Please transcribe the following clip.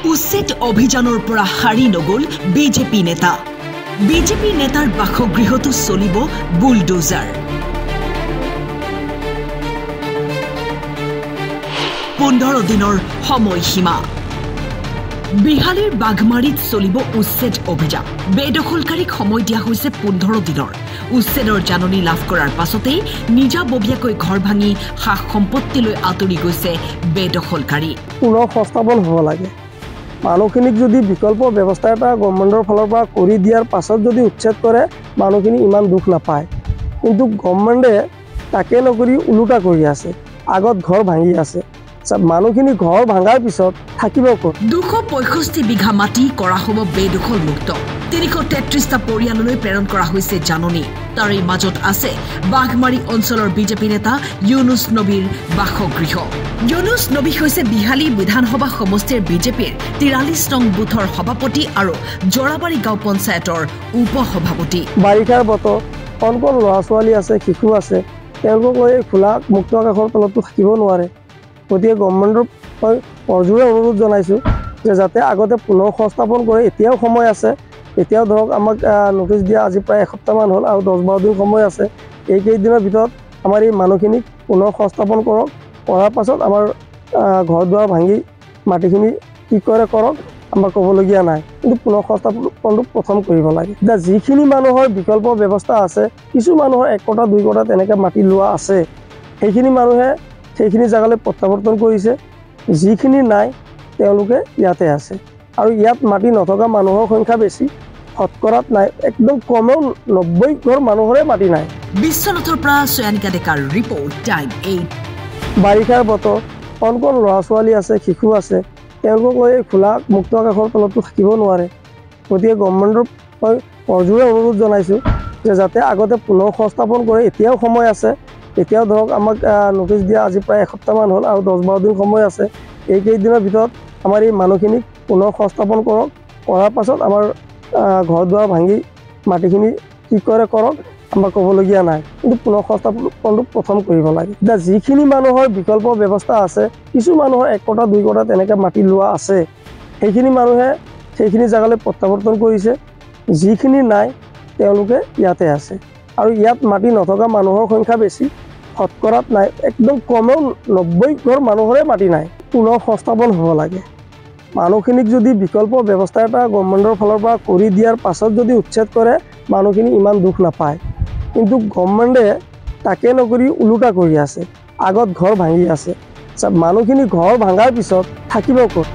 উচ্ছেদ অভিযানৰ পৰা হাৰি নগল বিজেপি নেতা। বিজেপি নেতাৰ বাসগৃহতো চলিব বুলডোজাৰ। 15 দিনৰ সময়সীমা। বিহালীৰ বাঘমাৰীত চলিব উচ্ছেদ অভিযান। বেদখলকাৰীক সময় দিয়া হৈছে 15 দিনৰ। উচ্ছেদৰ জাননী লাভ কৰাৰ পাছতেই নিজাববীয়াকৈ ঘৰ ভাঙি সা সম্পত্তিলৈ আঁতৰি গৈছে বেদখলকাৰী। পুনৰ সংস্থাপন হ'ব লাগে। মানুহখিনিক যদি বিকল্প ব্যৱস্থা এটা গভৰ্ণমেণ্টৰ ফালৰ পৰা কৰি দিয়াৰ পাছত যদি উচ্ছেদ কৰে মানুহখিনি ইমান দুখ নাপায়, কিন্তু গভৰ্ণমেণ্টে তাকে নকৰি ওলোটা কৰি আছে। আগত ঘৰ ভাঙি আছে, মানুহখিনি ঘৰ ভাঙাৰ পিছত থাকিব ক'ত? 265 বিঘা মাটি কৰা হ'ব বেদখল মুক্ত। 333টা পৰিয়াললৈ প্ৰেৰণ কৰা হৈছে জাননী। তাৰে মাজত আছে বাঘমাৰী অঞ্চলৰ বিজেপি নেতা ইউনুছ নবীৰ বাসগৃহ। ইউনুছ নবী হৈছে বিহালী বিধানসভা সমষ্টিৰ বিজেপিৰ 43 নং বুথৰ সভাপতি আৰু জৰাবাৰী গাঁও পঞ্চায়তৰ উপসভাপতি। বাৰিষাৰ বতৰ, কণ কণ ল'ৰা ছোৱালী আছে, শিশু আছে, তেওঁলোকক লৈ খোলা মুক্ত আকাশৰ তলতো থাকিব নোৱাৰে। গতিকে গভৰ্ণমেণ্টৰ অৰজোৰে অনুৰোধ জনাইছোঁ যে যাতে আগতে পুনৰ সংস্থাপন কৰে। এতিয়াও সময় আছে, এতিয়াও ধৰক আমাক নটিচ দিয়া আজি প্ৰায় এসপ্তাহমান হ'ল আৰু 10-12 দিন সময় আছে। এইকেইদিনৰ ভিতৰত আমাৰ এই মানুহখিনিক পুনৰ সংস্থাপন কৰক। কৰাৰ পাছত আমাৰ ঘৰ দুৱাৰ ভাঙি মাটিখিনি কি কৰে কৰক, আমাৰ ক'বলগীয়া নাই, কিন্তু পুনৰ সংস্থাপনটো প্ৰথম কৰিব লাগে। এতিয়া যিখিনি মানুহৰ বিকল্প ব্যৱস্থা আছে, কিছু মানুহৰ 1 কটা 2 কটা তেনেকৈ মাটি লোৱা আছে, সেইখিনি মানুহে সেইখিনি জেগালৈ প্ৰত্যাৱৰ্তন কৰিছে। যিখিনি নাই তেওঁলোকে ইয়াতে আছে, আৰু ইয়াত মাটি নথকা মানুহৰ সংখ্যা বেছি, শতকৰাত নাই, একদম কমেও 90 ঘৰ মানুহৰে মাটি নাই। বিশ্বনাথৰ পৰা চয়নিকা ডেকাৰ ৰিপৰ্ট, টাইম 8। বাৰিষাৰ বতৰ, কণ কণ ল'ৰা ছোৱালী আছে, শিশু আছে, তেওঁলোকক লৈ খোলা মুক্ত আকাশৰ তলতো থাকিব নোৱাৰে। গতিকে গভৰ্ণমেণ্টৰ অৰজোৰে অনুৰোধ জনাইছোঁ যে যাতে আগতে পুনৰ সংস্থাপন কৰে। এতিয়াও সময় আছে, এতিয়াও ধৰক আমাক নটিচ দিয়া আজি প্ৰায় এসপ্তাহমান হ'ল আৰু 10-12 দিন সময় আছে। এইকেইদিনৰ ভিতৰত আমাৰ এই মানুহখিনিক পুনৰ সংস্থাপন কৰক। কৰাৰ পাছত আমাৰ ঘৰ দুৱাৰ ভাঙি মাটিখিনি কি কৰে কৰক, আমাৰ ক'বলগীয়া নাই, কিন্তু পুনৰ সংস্থাপনটো প্ৰথম কৰিব লাগে। এতিয়া যিখিনি মানুহৰ বিকল্প ব্যৱস্থা আছে, কিছু মানুহৰ 1 কটা 2 কটা তেনেকৈ মাটি লোৱা আছে, সেইখিনি মানুহে সেইখিনি জেগালৈ প্ৰত্যাৱৰ্তন কৰিছে। যিখিনি নাই তেওঁলোকে ইয়াতে আছে, আৰু ইয়াত মাটি নথকা মানুহৰ সংখ্যা বেছি, শতকৰাত নাই, একদম কমেও 90 ঘৰ মানুহৰে মাটি নাই। পুনৰ সংস্থাপন হ'ব লাগে। মানুহখিনিক যদি বিকল্প ব্যৱস্থা এটা গভৰ্ণমেণ্টৰ ফালৰ পৰা কৰি দিয়াৰ পাছত যদি উচ্ছেদ কৰে মানুহখিনি ইমান দুখ নাপায়, কিন্তু গভৰ্ণমেণ্টে তাকে নকৰি ওলোটা কৰি আছে। আগত ঘৰ ভাঙি আছে, মানুহখিনি ঘৰ ভাঙাৰ পিছত থাকিব ক'ত?